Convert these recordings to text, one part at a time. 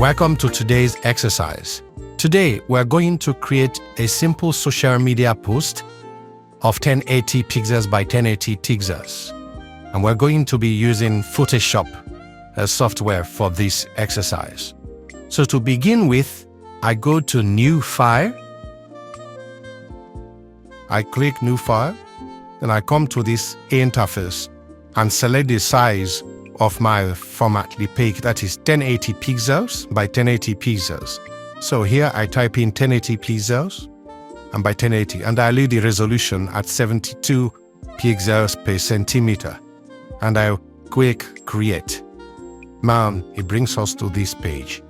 Welcome to today's exercise. Today, we're going to create a simple social media post of 1080 pixels by 1080 pixels. And we're going to be using Photoshop as software for this exercise. So to begin with, I go to New File. I click New File, then I come to this interface and select the size of my format, the page, that is 1080 pixels by 1080 pixels. So here I type in 1080 pixels and by 1080, and I leave the resolution at 72 pixels per centimeter. And I click Create. Now it brings us to this page.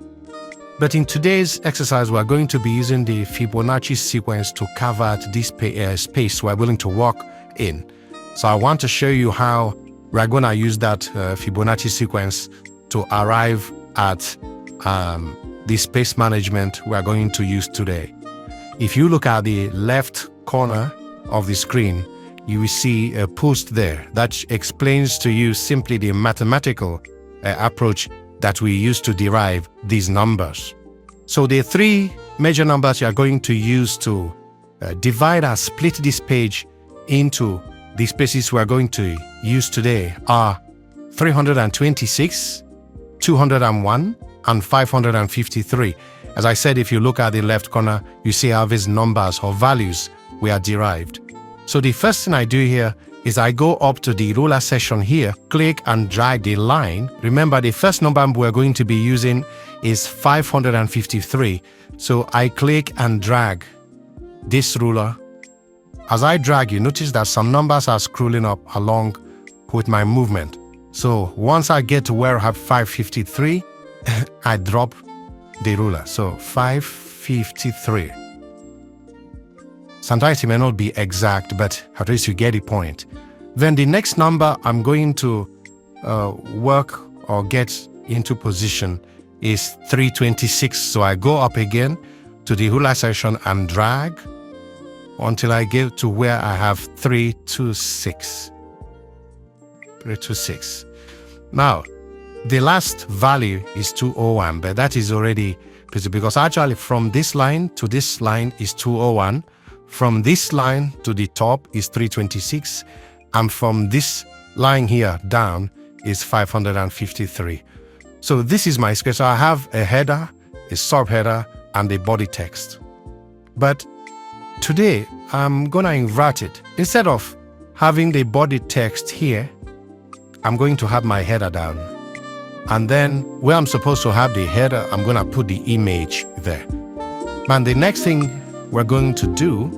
But in today's exercise, we're going to be using the Fibonacci sequence to carve out this space we're willing to work in. So I want to show you how we're going to use that Fibonacci sequence to arrive at the space management we're going to use today. If you look at the left corner of the screen, you will see a post there that explains to you simply the mathematical approach that we use to derive these numbers. So the three major numbers you are going to use to divide or split this page into the spaces we are going to use today are 326, 201, and 553. As I said, if you look at the left corner, you see how these numbers or values were derived. So the first thing I do here is I go up to the ruler section here, click and drag the line. Remember, the first number we're going to be using is 553. So I click and drag this ruler. As I drag, you notice that some numbers are scrolling up along with my movement. So once I get to where I have 553, I drop the ruler. So 553. Sometimes it may not be exact, but at least you get the point. Then the next number I'm going to work or get into position is 326. So I go up again to the ruler section and drag until I get to where I have 326. 326. Now, the last value is 201, but that is already busy because actually from this line to this line is 201. From this line to the top is 326, and from this line here down is 553. So this is my script. So I have a header, a subheader, and a body text. But today I'm gonna invert it. Instead of having the body text here, I'm going to have my header down. And then where I'm supposed to have the header, I'm gonna put the image there. And the next thing we're going to do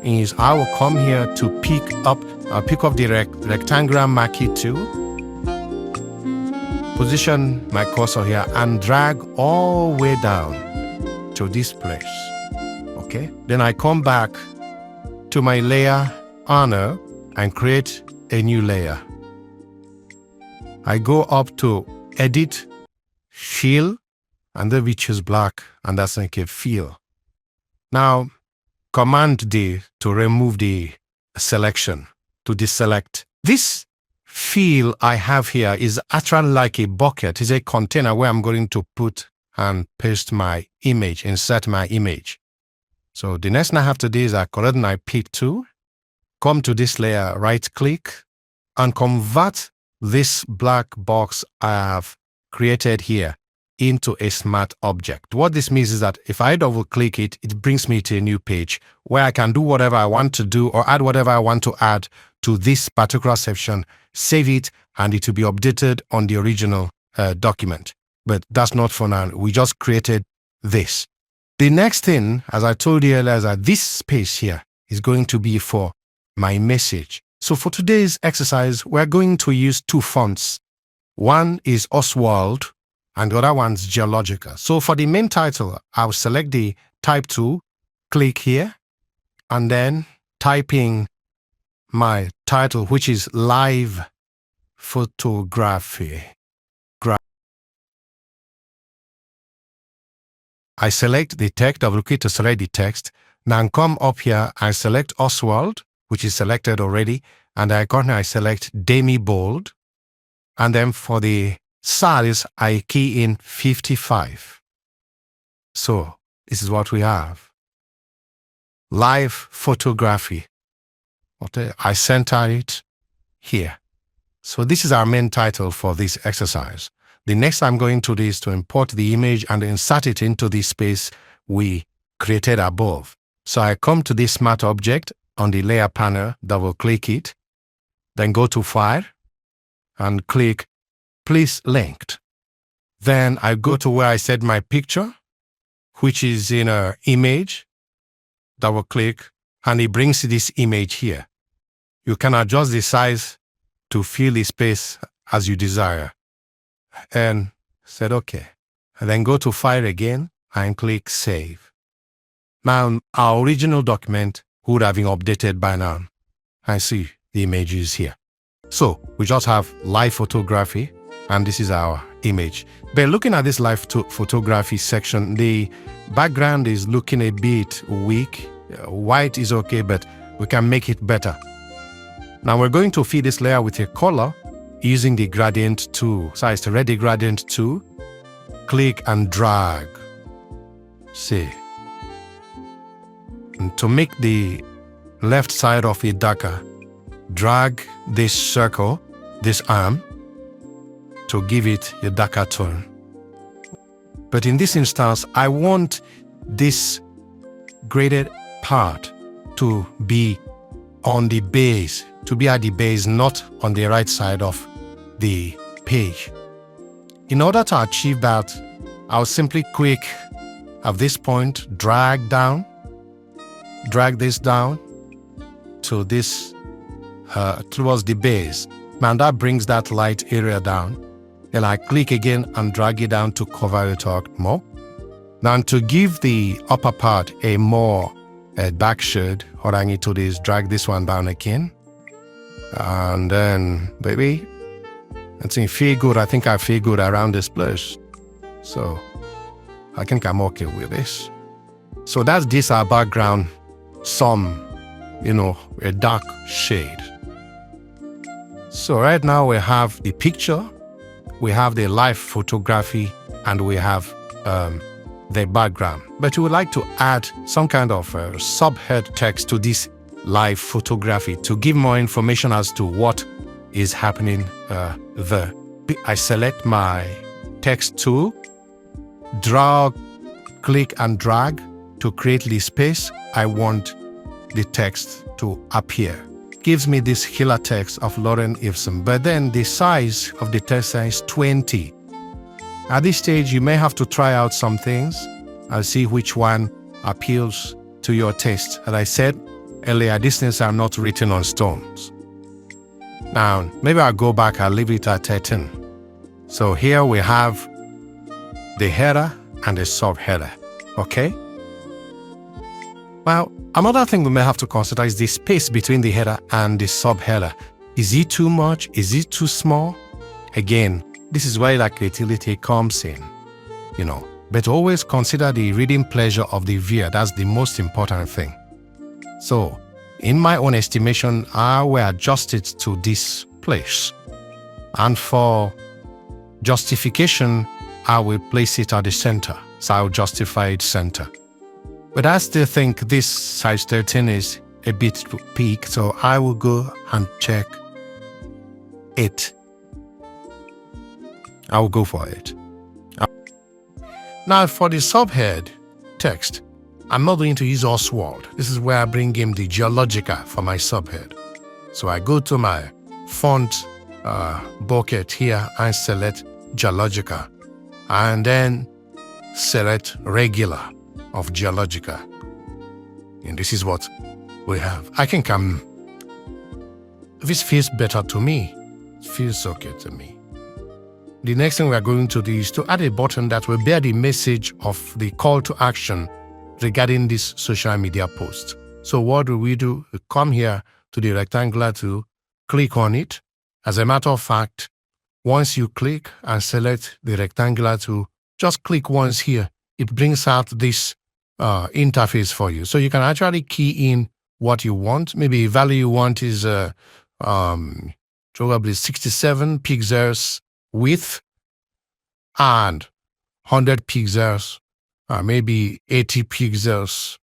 is I will come here to pick up the rectangular marquee tool, position my cursor here and drag all the way down to this place. Okay, then I come back to my layer honor and create a new layer. I go up to edit, fill, and then we choose black, and that's like a fill. Now Command D to remove the selection, to deselect. This fill I have here is actually like a bucket. It's a container where I'm going to put and paste my image, insert my image. So the next thing I have to do is I collect my pick tool, come to this layer, right click, and convert this black box I have created here into a smart object. What this means is that if I double click it, it brings me to a new page where I can do whatever I want to do or add whatever I want to add to this particular section, save it, and it will be updated on the original document. But that's not for now. We just created this. The next thing, as I told you earlier, is that this space here is going to be for my message. So for today's exercise, we're going to use two fonts. One is Oswald, and the other one's Geologica. So for the main title, I'll select the type tool, click here, and then typing my title, which is live photography. I select the text, double click to select the text. Now come up here and select Oswald, which is selected already, and I select Demi Bold. And then for the size, I key in 55. So this is what we have. Live photography. Okay, I center it here. So this is our main title for this exercise. The next I'm going to do is to import the image and insert it into the space we created above. So I come to this smart object on the layer panel, double click it, then go to File and click Place Linked. Then I go to where I set my picture, which is in an image, double click, and it brings this image here. You can adjust the size to fill the space as you desire. And said OK. And then go to File again and click Save. Now, our original document would have been updated by now. I see the image is here. So we just have live photography, and this is our image. But looking at this live photography section, the background is looking a bit weak. White is okay, but we can make it better. Now we're going to feed this layer with a color using the gradient tool. So it's the ready gradient tool. Click and drag. See. And to make the left side of it darker, drag this circle, this arm, to give it a darker tone. But in this instance, I want this graded part to be on the base, to be at the base, not on the right side of the page. In order to achieve that, I'll simply click at this point, drag this down to this, towards the base. And that brings that light area down. Then I click again and drag it down to cover it up more. Now to give the upper part a more dark shade, what I need to do is drag this one down again. And then, baby, I think I feel good around this place. So I think I'm okay with this. So that's this our background, some, a dark shade. So right now we have the picture, we have the live photography, and we have the background. But we would like to add some kind of subhead text to this live photography to give more information as to what is happening there. I select my text tool, click and drag to create the space I want the text to appear. Gives me this killer text of Lauren Ibsen, but then the size of the text is 20. At this stage, you may have to try out some things and see which one appeals to your taste. As I said earlier, these things are not written on stones. Now, maybe I'll go back, I'll leave it at 13. So here we have the header and the subheader, okay? Now, another thing we may have to consider is the space between the header and the subheader. Is it too much? Is it too small? Again, this is where that creativity comes in, But always consider the reading pleasure of the viewer. That's the most important thing. So, in my own estimation, I will adjust it to this place. And for justification, I will place it at the center. So I'll justify it center. But I still think this size 13 is a bit big, so I will go and check it. I will go for it. Now for the subhead text, I'm not going to use Oswald. This is where I bring in the Geologica for my subhead. So I go to my font bucket here and select Geologica, and then select regular of Geologica. And this is what we have. I think this feels better to me. It feels okay to me. The next thing we are going to do is to add a button that will bear the message of the call to action regarding this social media post. So what do? We come here to the rectangular tool, click on it. As a matter of fact, once you click and select the rectangular tool, just click once here. It brings out this interface for you. So you can actually key in what you want. Maybe the value you want is probably 67 pixels width and 100 pixels maybe 80 pixels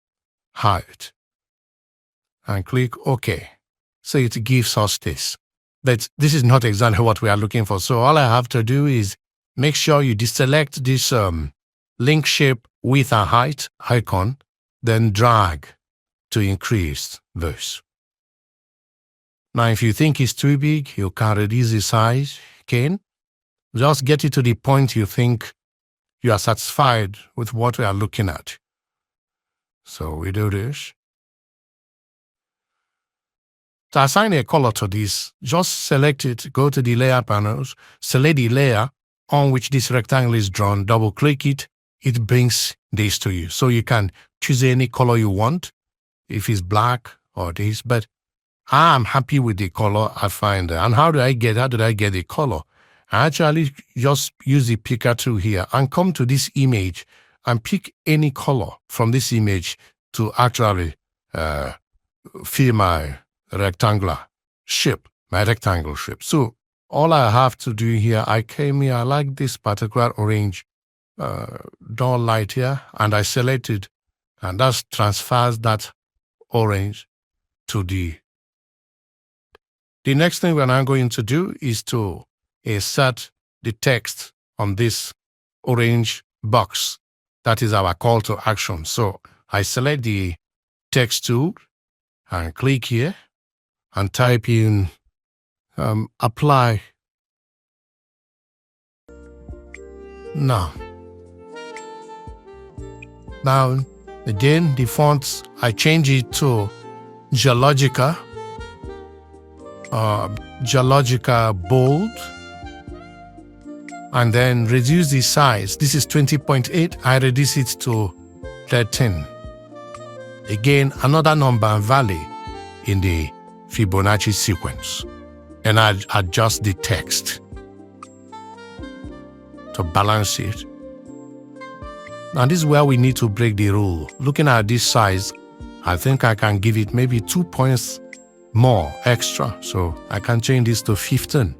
height, and click OK. So it gives us this. But this is not exactly what we are looking for. So all I have to do is make sure you deselect this link shape width and height icon, then drag to increase this. Now, if you think it's too big, you can reduce the size again. Just get it to the point you think you are satisfied with what we are looking at. So we do this. To assign a color to this, just select it, go to the layer panels, select the layer on which this rectangle is drawn, double click it, it brings this to you. So you can choose any color you want, if it's black or this, but I'm happy with the color I find. And how did I get the color? I actually just use the picker tool here and come to this image and pick any color from this image to actually fill my rectangular shape, my rectangle shape. So all I have to do here, I came here, I like this particular orange dull light here, and I select it, and that transfers that orange to the next thing we're now going to do is to insert the text on this orange box. That is our call to action. So I select the text tool and click here and type in apply. Now again, the fonts, I change it to Geologica bold, and then reduce the size. This is 20.8. I reduce it to 13. Again, another number and value in the Fibonacci sequence, and I adjust the text to balance it. Now this is where we need to break the rule. Looking at this size, I think I can give it maybe 2 points more extra, so I can change this to 15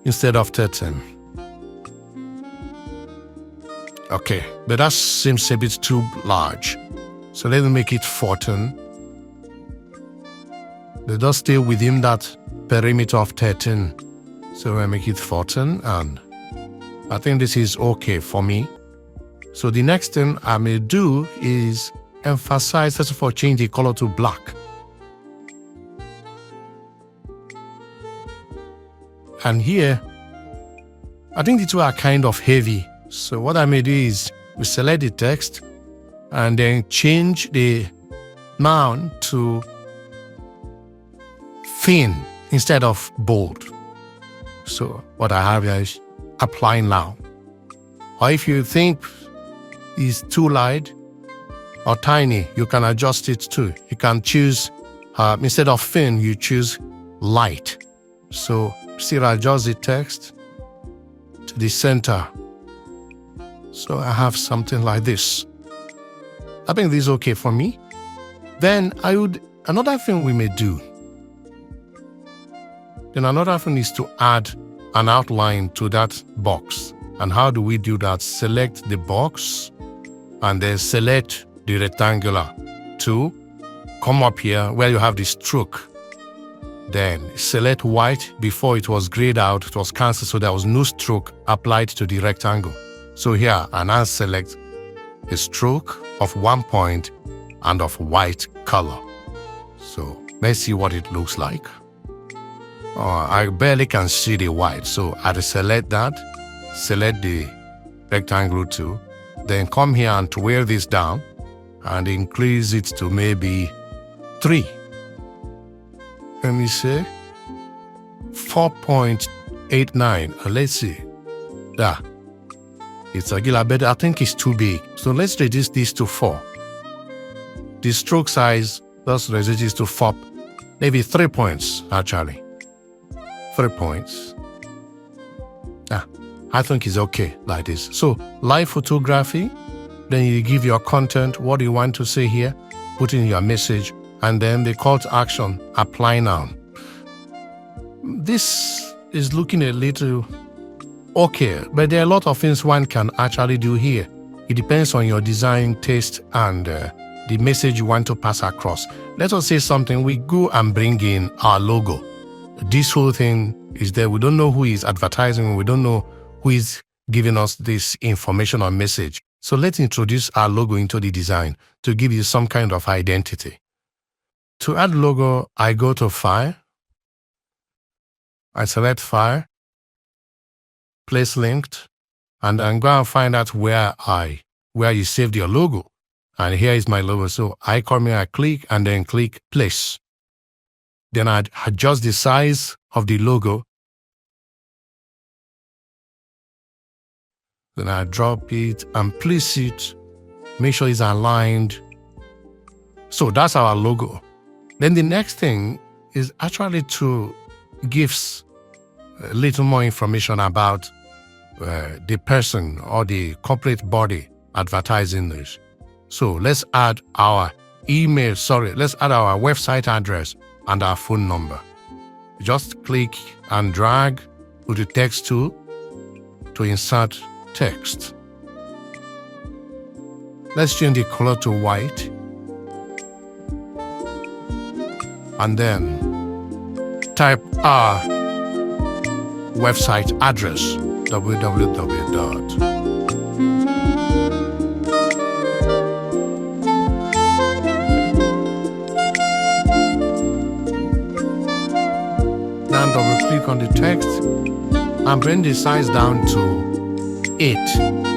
instead of 13. Okay, but that seems a bit too large, so let me make it 14. They just stay within that perimeter of 13, so I make it 14, and I think this is okay for me. So the next thing I may do is emphasize, first of all, change the color to black. And here, I think the two are kind of heavy. So what I may do is we select the text and then change the noun to thin instead of bold. So what I have here is apply now. Or if you think it's too light or tiny, you can adjust it too. You can choose, instead of thin, you choose light. So still adjust the text to the center. So I have something like this. I think this is okay for me. Then another thing we may do. Then another thing is to add an outline to that box. And how do we do that? Select the box and then select the rectangular tool. Come up here where you have the stroke. Then select white. Before it was grayed out, it was cancelled, so there was no stroke applied to the rectangle. So here, I now select a stroke of 1 point and of white color. So let's see what it looks like. I barely can see the white, so I select that, select the rectangle tool, then come here and wear this down and increase it to maybe 3. Let me say 4.89. Let's see. Yeah, it's a little bit. I think it's too big. So let's reduce this to 4. The stroke size, let's reduce this to 4. Maybe 3 points, actually. 3 points. Yeah, I think it's okay like this. So live photography, then you give your content, what do you want to say here, put in your message, and then the call to action, apply now. This is looking a little okay, but there are a lot of things one can actually do here. It depends on your design taste and the message you want to pass across. Let us say something. We go and bring in our logo. This whole thing is there. We don't know who is advertising. We don't know who is giving us this information or message. So let's introduce our logo into the design to give you some kind of identity. To add logo, I go to File. I select File, Place Linked, and I'm going to find out where you saved your logo. And here is my logo. So I come here, I click, and then click Place. Then I adjust the size of the logo. Then I drop it and place it. Make sure it's aligned. So that's our logo. Then the next thing is actually to give a little more information about the person or the corporate body advertising this. So let's add our let's add our website address and our phone number. Just click and drag with the text tool to insert text. Let's change the color to white. And then type our website address, www. Now double click on the text and bring the size down to 8.